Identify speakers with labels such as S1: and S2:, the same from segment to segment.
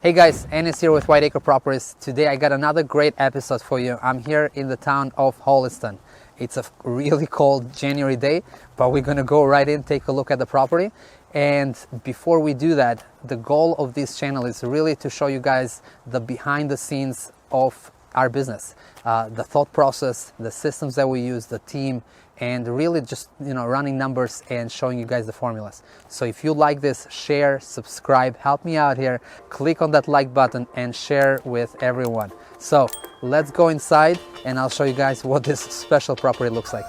S1: Hey guys, Ennis here with Whiteacre Properties. Today I got another great episode for you. I'm here in the town of Holliston. It's a really cold January day, but we're gonna go right in, take a look at the property. And before we do that, the goal of this channel is really to show you guys the behind the scenes of our business, the thought process, the systems that we use, the team, and really just running numbers and showing you guys the formulas. So if you like this, share, subscribe, help me out here, click on that like button and share with everyone. So let's go inside and I'll show you guys what this special property looks like.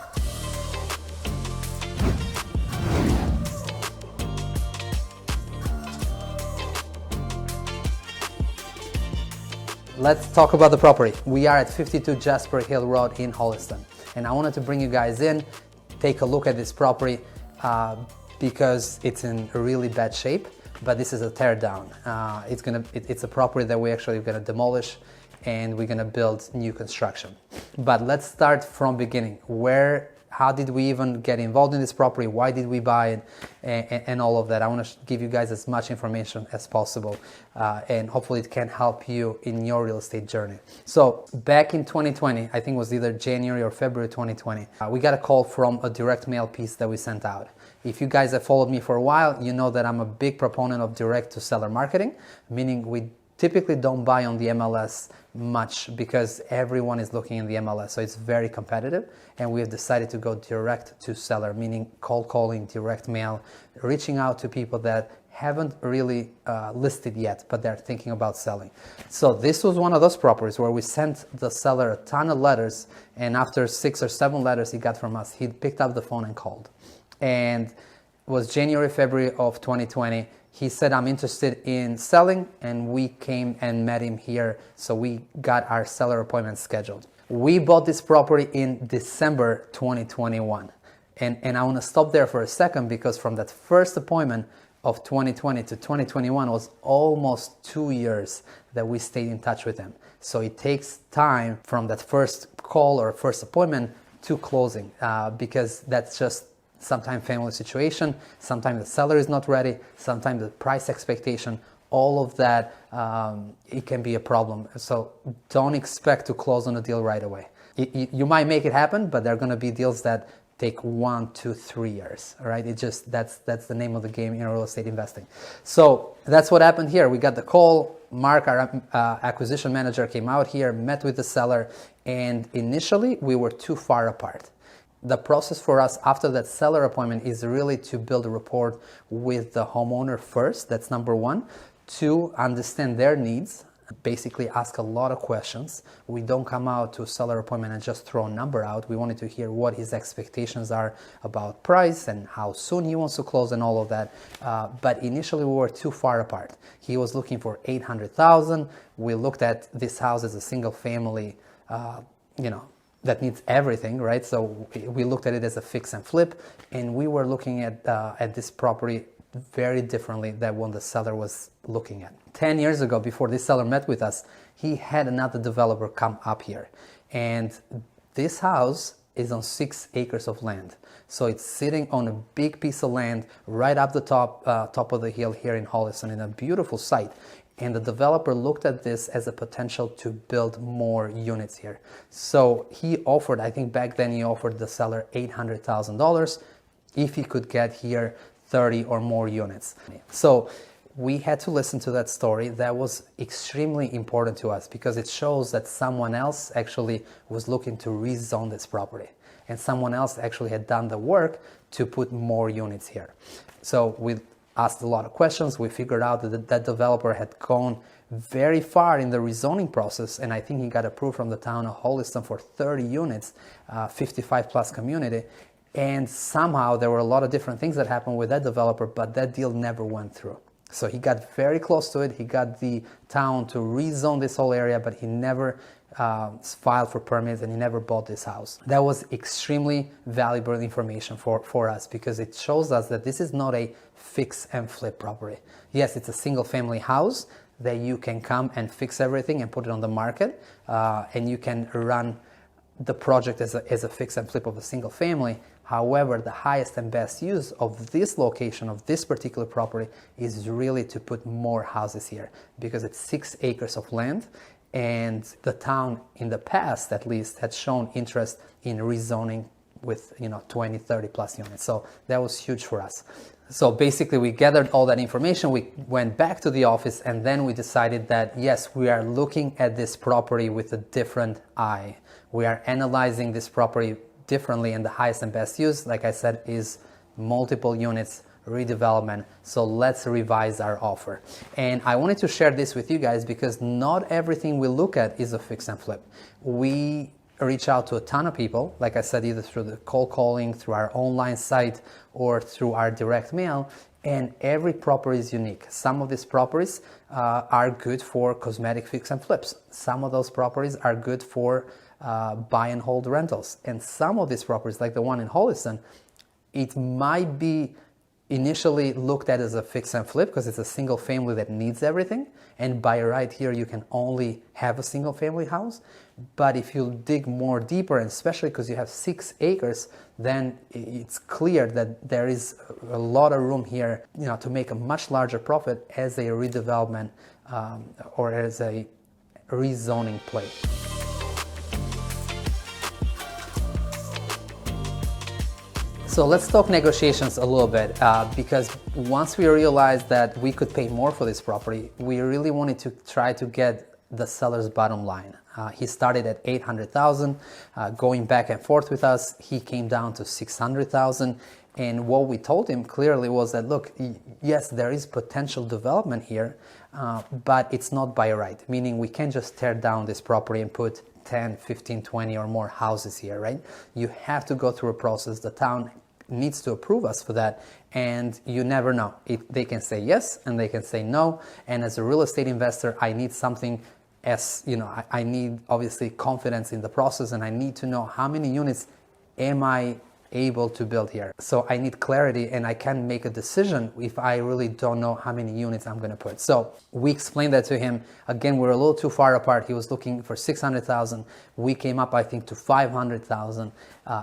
S1: Let's talk about the property. We are at 52 Jasper Hill Road in Holliston. And I wanted to bring you guys in, take a look at this property because it's in really bad shape, but this is a tear down. It's a property that we actually going to demolish and we're going to build new construction. But let's start from beginning. How did we even get involved in this property? Why did we buy it? And all of that. I want to give you guys as much information as possible, and hopefully it can help you in your real estate journey. So back in 2020, I think it was either January or February 2020, we got a call from a direct mail piece that we sent out. If you guys have followed me for a while, you know that I'm a big proponent of direct to seller marketing, meaning we typically don't buy on the MLS much because everyone is looking in the MLS, so it's very competitive, and we have decided to go direct to seller, meaning cold calling, direct mail, reaching out to people that haven't really listed yet, but they're thinking about selling. So this was one of those properties where we sent the seller a ton of letters, and after 6 or 7 letters he got from us, he picked up the phone and called. And it was January, February of 2020. He said, I'm interested in selling, and we came and met him here. So we got our seller appointment scheduled. We bought this property in December 2021. And I want to stop there for a second because from that first appointment of 2020 to 2021 was almost 2 years that we stayed in touch with him. So it takes time from that first call or first appointment to closing because that's just sometimes family situation, sometimes the seller is not ready, sometimes the price expectation, all of that, it can be a problem. So don't expect to close on a deal right away. You might make it happen, but there are going to be deals that take 1 to 3 years, all right? That's the name of the game in real estate investing. So that's what happened here. We got the call. Mark, our acquisition manager, came out here, met with the seller, and initially we were too far apart. The process for us after that seller appointment is really to build a rapport with the homeowner first. That's number one. To understand their needs, basically ask a lot of questions. We don't come out to a seller appointment and just throw a number out. We wanted to hear what his expectations are about price and how soon he wants to close and all of that. But initially we were too far apart. He was looking for $800,000. We looked at this house as a single family, that needs everything, right? So we looked at it as a fix and flip, and we were looking at this property very differently than when the seller was looking at. 10 years ago, before this seller met with us, he had another developer come up here, and this house is on 6 acres of land. So it's sitting on a big piece of land right up the top of the hill here in Holliston, in a beautiful site. And the developer looked at this as a potential to build more units here. So he offered, I think back then he offered the seller $800,000 if he could get here 30 or more units. So we had to listen to that story. That was extremely important to us because it shows that someone else actually was looking to rezone this property. And someone else actually had done the work to put more units here. So we asked a lot of questions. We figured out that that developer had gone very far in the rezoning process, and I think he got approved from the town of Holliston for 30 units, 55 plus community, and somehow there were a lot of different things that happened with that developer, but that deal never went through. So he got very close to it. He got the town to rezone this whole area, but he never filed for permits and he never bought this house. That was extremely valuable information for us because it shows us that this is not a fix and flip property. Yes, it's a single family house that you can come and fix everything and put it on the market, and you can run the project as a fix and flip of a single family, However, the highest and best use of this location, of this particular property, is really to put more houses here because it's 6 acres of land, and the town in the past at least had shown interest in rezoning with 20, 30 plus units. So that was huge for us. So basically we gathered all that information, we went back to the office, and then we decided that yes, we are looking at this property with a different eye. We are analyzing this property differently, and the highest and best use, like I said, is multiple units, redevelopment. So let's revise our offer. And I wanted to share this with you guys because not everything we look at is a fix and flip. We reach out to a ton of people, like I said, either through the cold calling, through our online site, or through our direct mail, and every property is unique. Some of these properties are good for cosmetic fix and flips. Some of those properties are good for buy and hold rentals. And some of these properties, like the one in Holliston, it might be initially looked at as a fix and flip because it's a single family that needs everything, and by right here you can only have a single family house. But if you dig more deeper, and especially because you have 6 acres, then it's clear that there is a lot of room here, to make a much larger profit as a redevelopment or as a rezoning play. So let's talk negotiations a little bit because once we realized that we could pay more for this property, we really wanted to try to get the seller's bottom line. He started at $800,000, going back and forth with us. He came down to $600,000, and what we told him clearly was that, look, yes, there is potential development here, but it's not by right, meaning we can't just tear down this property and put 10, 15, 20 or more houses here, right? You have to go through a process. The town needs to approve us for that, and you never know. They can say yes and they can say no, and as a real estate investor, I need something I need obviously confidence in the process, and I need to know how many units am I able to build here. So I need clarity, and I can't make a decision if I really don't know how many units I'm going to put. So we explained that to him. Again, we're a little too far apart. He was looking for $600,000. We came up, I think, to $500,000,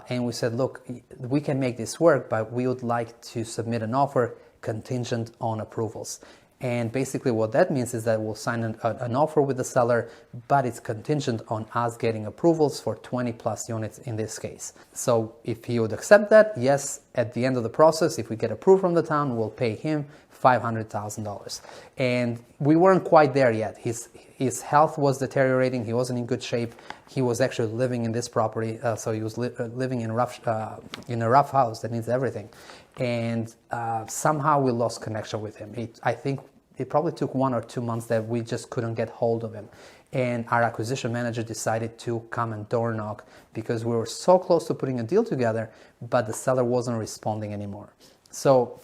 S1: and we said, look, we can make this work, but we would like to submit an offer contingent on approvals. And basically what that means is that we'll sign an offer with the seller, but it's contingent on us getting approvals for 20 plus units in this case. So if he would accept that, yes, at the end of the process, if we get approved from the town, we'll pay him $500,000. And we weren't quite there yet. His health was deteriorating. He wasn't in good shape. He was actually living in this property, so he was living in a rough house that needs everything. And somehow we lost connection with him. I think it probably took 1 or 2 months that we just couldn't get hold of him. And our acquisition manager decided to come and door knock because we were so close to putting a deal together, but the seller wasn't responding anymore. So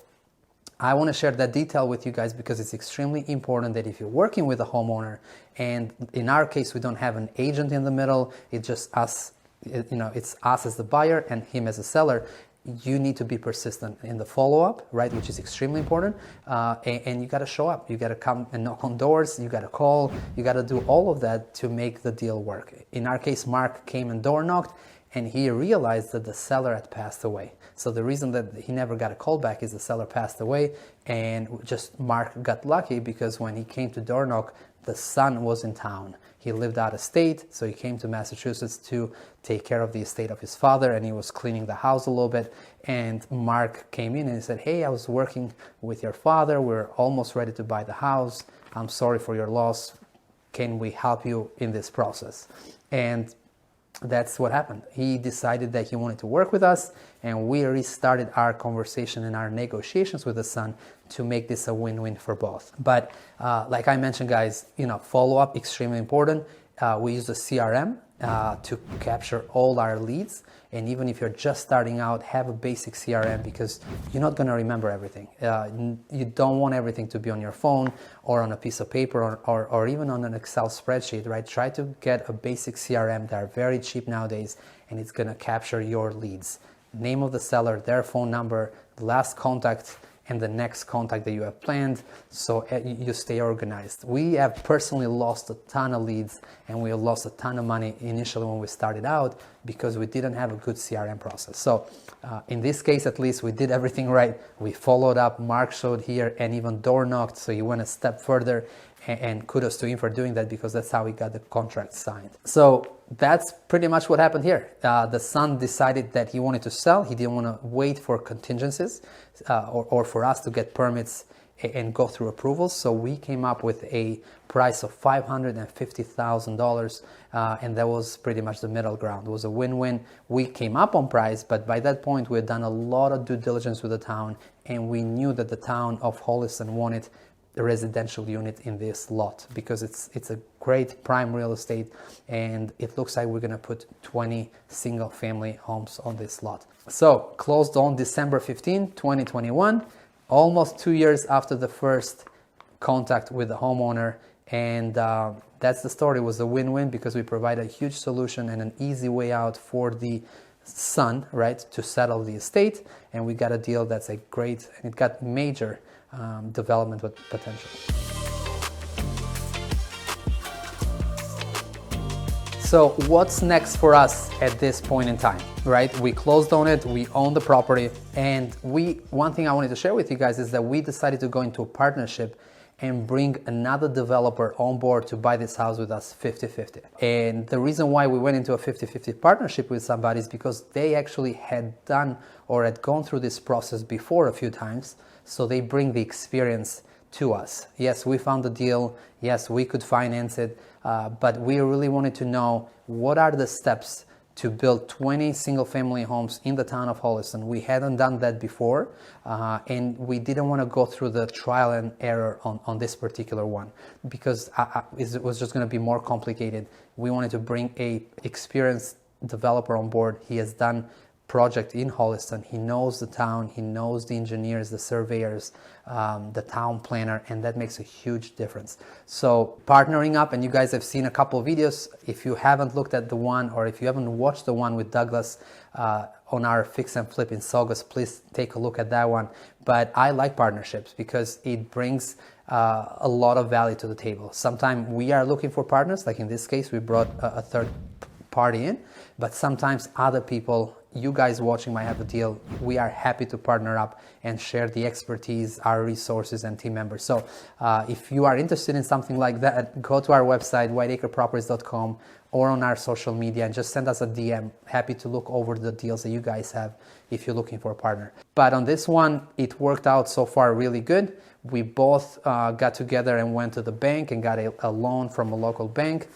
S1: I want to share that detail with you guys because it's extremely important that if you're working with a homeowner, and in our case, we don't have an agent in the middle, it's just us, it's us as the buyer and him as a seller. You need to be persistent in the follow-up, right, which is extremely important, and you got to show up. You got to come and knock on doors. You got to call. You got to do all of that to make the deal work. In our case, Mark came and door knocked, and he realized that the seller had passed away. So the reason that he never got a call back is the seller passed away, and just Mark got lucky because when he came to door knock, the son was in town. He lived out of state, so he came to Massachusetts to take care of the estate of his father, and he was cleaning the house a little bit. And Mark came in and he said, hey, I was working with your father. We're almost ready to buy the house. I'm sorry for your loss. Can we help you in this process? And that's what happened. He decided that he wanted to work with us, and we restarted our conversation and our negotiations with the son to make this a win-win for both. But like I mentioned, guys, follow-up extremely important. We use the CRM to capture all our leads, and even if you're just starting out, have a basic CRM because you're not going to remember everything. You don't want everything to be on your phone or on a piece of paper or even on an Excel spreadsheet, right? Try to get a basic CRM. That are very cheap nowadays, and it's going to capture your leads. Name of the seller, their phone number, the last contact, and the next contact that you have planned, so you stay organized. We have personally lost a ton of leads, and we have lost a ton of money initially when we started out because we didn't have a good CRM process. So in this case, at least, we did everything right. We followed up, Mark showed here, and even door knocked, so he went a step further, and kudos to him for doing that, because that's how we got the contract signed. So that's pretty much what happened here. The son decided that he wanted to sell. He didn't want to wait for contingencies or for us to get permits and go through approvals. So we came up with a price of $550,000, and that was pretty much the middle ground. It was a win-win. We came up on price, but by that point we had done a lot of due diligence with the town, and we knew that the town of Holliston wanted a residential unit in this lot because it's a great prime real estate, and it looks like we're going to put 20 single family homes on this lot. So closed on December 15, 2021, almost 2 years after the first contact with the homeowner, and that's the story. It was a win-win because we provide a huge solution and an easy way out for the son, right, to settle the estate, and we got a deal that's a great, and it got major development with potential. So what's next for us at this point in time, right? We closed on it, we own the property, and one thing I wanted to share with you guys is that we decided to go into a partnership and bring another developer on board to buy this house with us 50-50. And the reason why we went into a 50-50 partnership with somebody is because they actually had done or had gone through this process before a few times, so they bring the experience to us. Yes, we found the deal, yes, we could finance it, but we really wanted to know what are the steps to build 20 single-family homes in the town of Holliston. We hadn't done that before, and we didn't want to go through the trial and error on this particular one because it was just going to be more complicated. We wanted to bring a experienced developer on board. He has done project in Holliston. He knows the town, he knows the engineers, the surveyors, the town planner, and that makes a huge difference. So partnering up, and you guys have seen a couple of videos. If you haven't looked at the one, or if you haven't watched the one with Douglas on our fix and flip in Saugus, please take a look at that one. But I like partnerships because it brings a lot of value to the table. Sometimes we are looking for partners, like in this case, we brought a third party in, but sometimes other people, you guys watching, might have a deal. We are happy to partner up and share the expertise, our resources, and team members. So if you are interested in something like that, go to our website, whiteacreproperties.com, or on our social media, and just send us a DM. Happy to look over the deals that you guys have if you're looking for a partner. But on this one, it worked out so far really good. We both got together and went to the bank and got a loan from a local bank.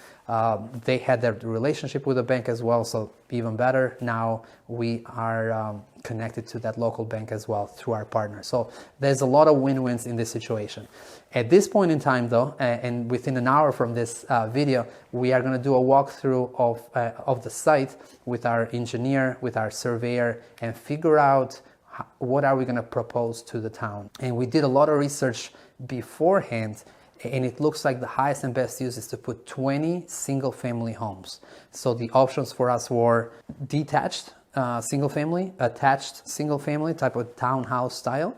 S1: They had their relationship with the bank as well, so even better. Now we are connected to that local bank as well through our partner. So there's a lot of win-wins in this situation. At this point in time though, and within an hour from this video, we are going to do a walkthrough of the site with our engineer, with our surveyor, and figure out what are we going to propose to the town. And we did a lot of research beforehand, and it looks like the highest and best use is to put 20 single family homes. So the options for us were detached single family, attached single family type of townhouse style,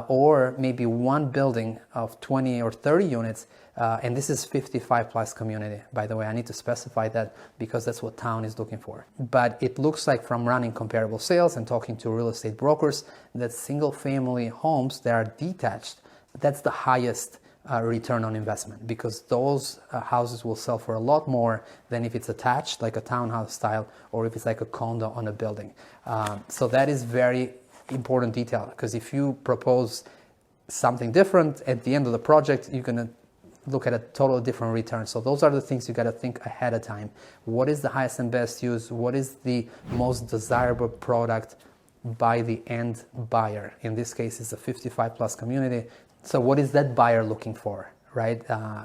S1: or maybe one building of 20 or 30 units. And this is 55 plus community, by the way. I need to specify that because that's what town is looking for. But it looks like from running comparable sales and talking to real estate brokers that single family homes that are detached, that's the highest return on investment, because those houses will sell for a lot more than if it's attached, like a townhouse style, or if it's like a condo on a building. So that is very important detail, because if you propose something different at the end of the project, you're going to look at a totally different return. So those are the things you got to think ahead of time. What is the highest and best use? What is the most desirable product by the end buyer? In this case, it's a 55 plus community. So what is that buyer looking for, right?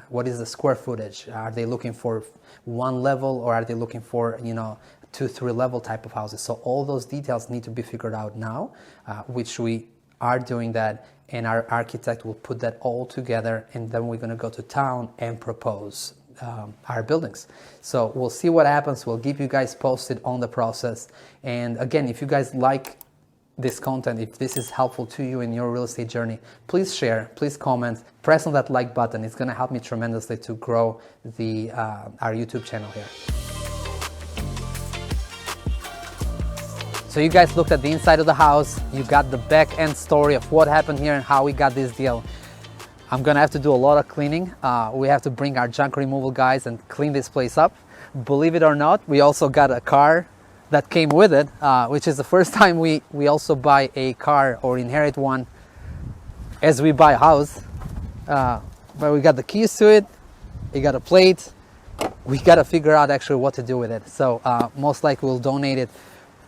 S1: What is the square footage? Are they looking for one level, or are they looking for, 2-3 level type of houses? So all those details need to be figured out now, which we are doing that, and our architect will put that all together, and then we're going to go to town and propose our buildings. So we'll see what happens. We'll keep you guys posted on the process. And again, if you guys like this content, if this is helpful to you in your real estate journey, please share, please comment, press on that like button. It's going to help me tremendously to grow our YouTube channel here. So you guys looked at the inside of the house, you got the back end story of what happened here and how we got this deal. I'm gonna have to do a lot of cleaning. We have to bring our junk removal guys and clean this place up. Believe it or not, we also got a car that came with it, which is the first time we also buy a car or inherit one as we buy a house. But we got the keys to it, we got a plate, we gotta figure out actually what to do with it. So most likely we'll donate it,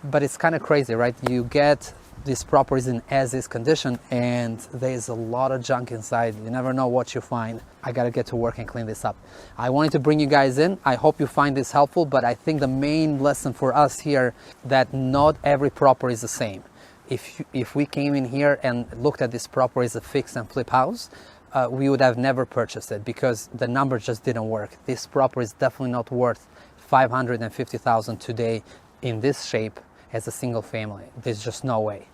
S1: but it's kind of crazy, right? You get these properties in as-is condition and there's a lot of junk inside. You never know what you find. I gotta get to work and clean this up. I wanted to bring you guys in. I hope you find this helpful, but I think the main lesson for us here that not every property is the same. If we came in here and looked at this property as a fix and flip house, we would have never purchased it because the numbers just didn't work. This property is definitely not worth $550,000 today in this shape as a single family. There's just no way.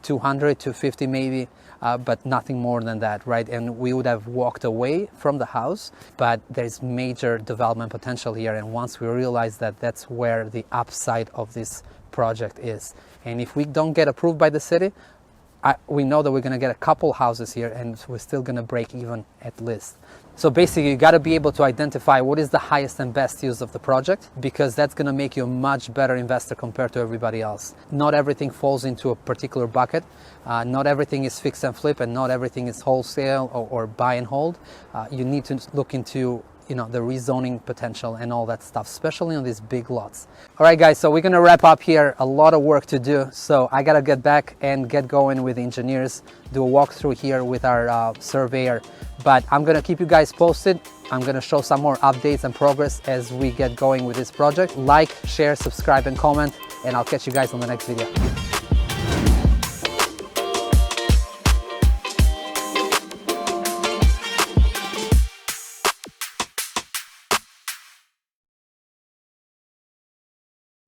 S1: 200, 250 maybe, but nothing more than that, right? And we would have walked away from the house, but there's major development potential here. And once we realize that, that's where the upside of this project is. And if we don't get approved by the city, we know that we're gonna get a couple houses here and we're still gonna break even at least. So basically you gotta be able to identify what is the highest and best use of the project, because that's gonna make you a much better investor compared to everybody else. Not everything falls into a particular bucket. Not everything is fix and flip and not everything is wholesale or buy and hold. You need to look into the rezoning potential and all that stuff, especially on these big lots. All right, guys, so we're gonna wrap up here. A lot of work to do. So I gotta get back and get going with the engineers, do a walkthrough here with our surveyor. But I'm gonna keep you guys posted. I'm gonna show some more updates and progress as we get going with this project. Like, share, subscribe, and comment, and I'll catch you guys on the next video.